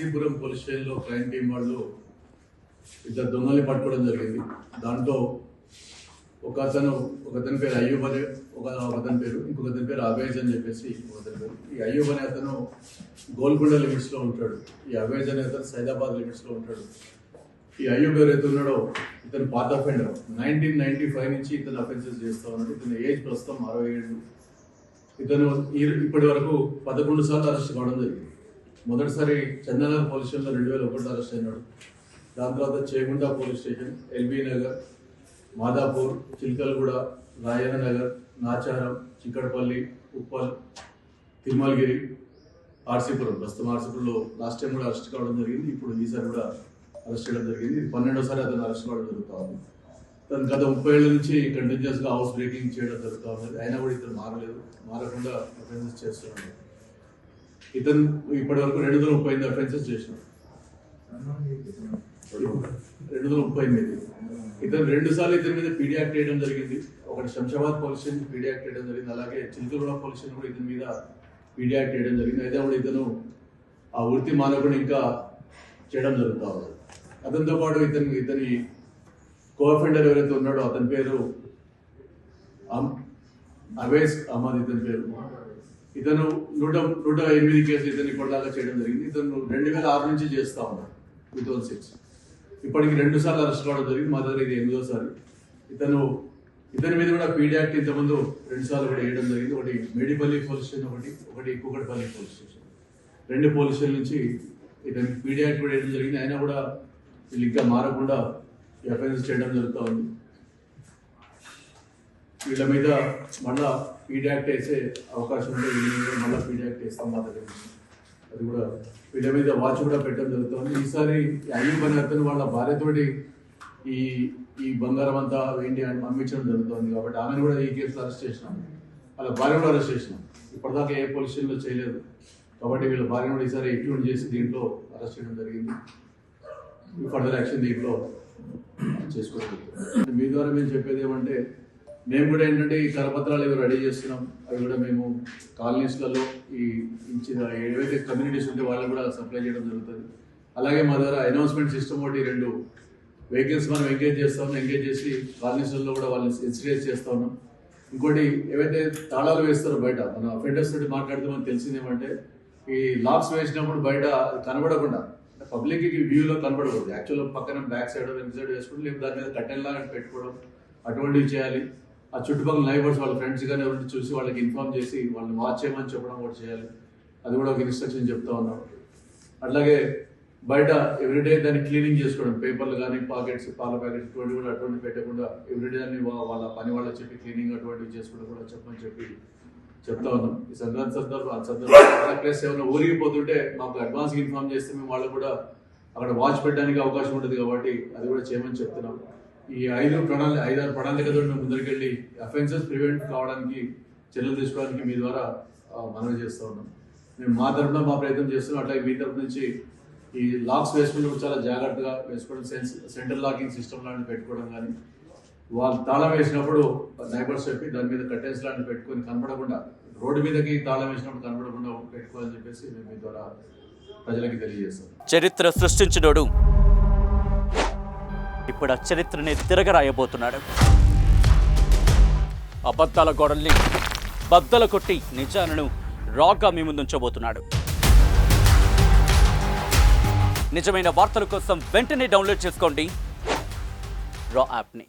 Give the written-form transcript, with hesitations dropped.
RC Puram police స్టేషన్లో crime team వాళ్ళు ఇద్దరు దొంగల్ని పట్టుకోవడం జరిగింది. దాంట్లో ఒకతని పేరు అయ్యూబ్ అనే ఒకతని పేరు, ఇంకొకతని పేరు అవేజ్ అని చెప్పేసి ఒకతని పేరు. ఈ అయ్యూబ్ అనే అతను గోల్కొండ లిమిట్స్లో ఉంటాడు, ఈ అవేజ్ అనే అతను సైదాబాద్ లిమిట్స్లో ఉంటాడు. ఈ అయ్యూబ్ ఎవరైతే ఉన్నాడో ఇతను పాత అఫెండర్, 1995 నుంచి ఇతను అఫెన్సెస్ చేస్తూ ఉన్నాడు. ఇతని ఏజ్ ప్రస్తుతం 67. ఇతను ఇప్పటి వరకు 11 సార్లు అరెస్ట్ కావడం జరిగింది. మొదటిసారి చందనగర్ పోలీస్ స్టేషన్లో 2001 అరెస్ట్ అయినాడు. దాని తర్వాత చేగుంట పోలీస్ స్టేషన్, ఎల్బీ నగర్, మాదాపూర్, చిల్కల్గూడ, రాయన నగర్, నాచారం, చిక్కడపల్లి, ఉప్పల్, తిరుమలగిరి, ఆర్సీపురం. ప్రస్తుతం ఆర్సీపురంలో లాస్ట్ టైం కూడా అరెస్ట్ కావడం జరిగింది. ఇప్పుడు ఈసారి కూడా అరెస్ట్ చేయడం జరిగింది. ఇది 12వసారి అతను అరెస్ట్ కావడం జరుగుతూ ఉంది. తను గత 30 ఏళ్ళ నుంచి కంటిన్యూస్గా హౌస్ బ్రేకింగ్ చేయడం జరుగుతూ ఉన్నది. అయినా కూడా ఇతను మారకుండా అఫెన్సెస్ చేస్తున్నాడు. ఇతను ఇప్పటి వరకు 238 అఫెన్సెస్ చేసినాడు. 238. ఇతను 2 సార్లు ఇతని మీద పీడీ యాక్ట్ చేయడం జరిగింది. ఒకటి Shamshabad police station PD act చేయడం జరిగింది. అలాగే చిల్కూరుగూడ పోలీస్ స్టేషన్ కూడా ఇతని మీద పీడీ యాక్ట్ చేయడం జరిగింది. అయితే కూడా ఇతను ఆ వృత్తి మానకుండా ఇంకా చేయడం జరుగుతూ ఉంది. అతనితో పాటు ఇతని కో అఫెండర్ ఎవరైతే ఉన్నాడో అతని పేరు అవేజ్ అహ్మద్. ఇతని పేరు ఇతను 108 కేసులు ఇతను ఇప్పటిదాకా చేయడం జరిగింది. ఇతను 2006 నుంచి చేస్తూ ఉన్నాడు, 2006. ఇప్పటికి 2 సార్లు అరెస్ట్ కావడం జరిగింది. మా దగ్గర ఇది 8వసారి. ఇతని మీద కూడా పీడీ యాక్ట్ ఇంతకుముందు 2 సార్లు కూడా వేయడం జరిగింది. ఒకటి మేడిపల్లి పోలీస్ స్టేషన్, ఒకటి Kukatpally police station. 2 police station నుంచి ఇతనికి పీడీ యాక్ట్ కూడా వేయడం జరిగింది. అయినా కూడా వీళ్ళు ఇంకా మారకుండా ఈ అఫెన్స్ చేయడం జరుగుతూ ఉంది. వీళ్ళ మీద మళ్ళా పీడీ యాక్ట్ వేసే అవకాశం ఉంటే వీళ్ళ మీద మళ్ళీ పీడీ యాక్ట్ వేస్తాం మా దగ్గర. అది కూడా వీళ్ళ మీద వాచ్ కూడా పెట్టడం జరుగుతుంది. ఈసారి అయ్యూబ్ అనే అతను వాళ్ళ భార్యతోటి ఈ బంగారం అంతా ఏంటి అని అమ్మించడం జరుగుతుంది. కాబట్టి ఆమెను కూడా ఈ కేసులో అరెస్ట్ చేసినాం. వాళ్ళ భార్య కూడా అరెస్ట్ చేసినాం. ఇప్పటిదాకా ఏ పోలీస్ స్టేషన్లో చేయలేదు. కాబట్టి వీళ్ళ భార్యను కూడా ఈసారి ఎక్యూట్ చేసి దీంట్లో అరెస్ట్ చేయడం జరిగింది. ఫర్దర్ యాక్షన్ దీంట్లో చేసుకోవచ్చు. మీ ద్వారా మేము చెప్పేది ఏమంటే, మేము కూడా ఏంటంటే ఈ కరపత్రాలు ఇవి రెడీ చేస్తున్నాం. అవి కూడా మేము కాలనీస్లలో ఇచ్చిన ఏవైతే కమ్యూనిటీస్ ఉంటే వాళ్ళకి కూడా సప్లై చేయడం జరుగుతుంది. అలాగే మా ద్వారా అనౌన్స్మెంట్ సిస్టమ్ ఒకటి 2 వెహికల్స్ మనం ఎంగేజ్ చేసి కాలనీస్లలో కూడా వాళ్ళని సెన్సిటైజ్ చేస్తూ ఉన్నాం. ఇంకోటి ఏవైతే తాళాలు వేస్తారో బయట, మన అఫెండర్స్ తోటి మాట్లాడితే మనకు తెలిసింది ఏమంటే, ఈ లాక్స్ వేసినప్పుడు బయట కనబడకుండా పబ్లిక్ వ్యూలో కనబడకూడదు. యాక్చువల్గా పక్కన బ్యాక్ సైడ్ వెనక సైడ్ వేసుకుంటే లేదు దాని మీద కట్టెల్లాగా పెట్టుకోవడం అటువంటివి చేయాలి. ఆ చుట్టుపక్కల నైబర్స్ వాళ్ళ ఫ్రెండ్స్ కానీ ఎవరిని చూసి వాళ్ళకి ఇన్ఫార్మ్ చేసి వాళ్ళని వాచ్ చేయమని చెప్పడం కూడా చేయాలి. అది కూడా ఒక ఇన్స్ట్రక్షన్ చెప్తా ఉన్నాం. అట్లాగే బయట ఎవ్రీడే దాన్ని క్లీనింగ్ చేసుకోవడం, పేపర్లు కానీ పాకెట్స్, పాల ప్యాకెట్స్ ఇటువంటి కూడా అటువంటి పెట్టకుండా ఎవ్రీడే దాన్ని వాళ్ళ పని వాళ్ళకి చెప్పి క్లీనింగ్ అటువంటివి చేసుకోవడం కూడా చెప్పమని చెప్తా ఉన్నాం. ఈ సందర్భంలో ప్లేస్ ఏమైనా ఊరిగిపోతుంటే మాకు అడ్వాన్స్ ఇన్ఫార్మ్ చేస్తే మేము వాళ్ళకు కూడా అక్కడ వాచ్ పెట్టడానికి అవకాశం ఉంటుంది. కాబట్టి అది కూడా చేయమని చెప్తున్నాం. ఈ 5-6 ప్రణాళికతో మేము ముందరికెళ్ళి అఫెన్సెస్ ప్రివెంట్ కావడానికి చర్యలు తీసుకోవడానికి మీ ద్వారా మనవి చేస్తూ ఉన్నాం. మేము మా తరఫున మా ప్రయత్నం చేస్తున్నాం. అట్లాగే మీ తరఫు నుంచి ఈ లాక్స్ వేసుకున్నప్పుడు చాలా జాగ్రత్తగా వేసుకోవడం, సెంట్రల్ లాకింగ్ సిస్టమ్ లాంటివి పెట్టుకోవడం కానీ, వాళ్ళు తాళం వేసినప్పుడు నైబర్స్ చెప్పి దాని మీద కర్టెన్స్ లాంటివి పెట్టుకొని కనబడకుండా, రోడ్డు మీదకి తాళం వేసినప్పుడు కనబడకుండా పెట్టుకోవాలని చెప్పేసి మేము మీ ద్వారా ప్రజలకి తెలియజేస్తాం. చరిత్ర సృష్టించినోడు ఇప్పుడు ఆ చరిత్రని తిరగరాయబోతున్నాడు. అబద్ధాల గోడల్ని బద్దలు కొట్టి నిజాలను రాగా మీ ముందుంచబోతున్నాడు. నిజమైన వార్తల కోసం వెంటనే డౌన్లోడ్ చేసుకోండి రా యాప్ని.